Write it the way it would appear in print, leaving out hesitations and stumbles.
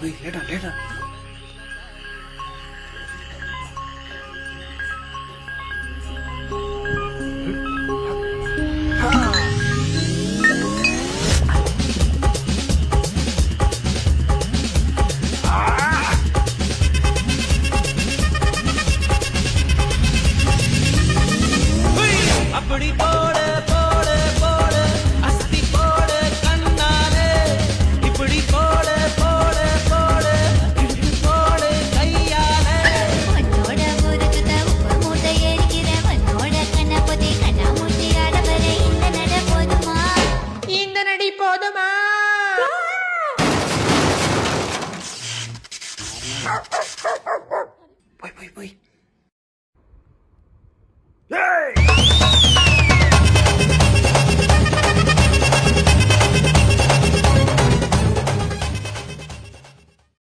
லேட்டா அப்படி போடு போடு போடு அஸ்தி போடு கண்ணாலே இப்படி போடு போடு போடு இப்படி போடு கையாலே உன்னோட ஊருக்கு உப்பு மூட்டை ஏறிக்கிற உன்னோட கண்ணப்பொதி கண்ணாமூச்சி ஆடவர இந்த நட போதுமா இந்த நடி போதுமா? போய்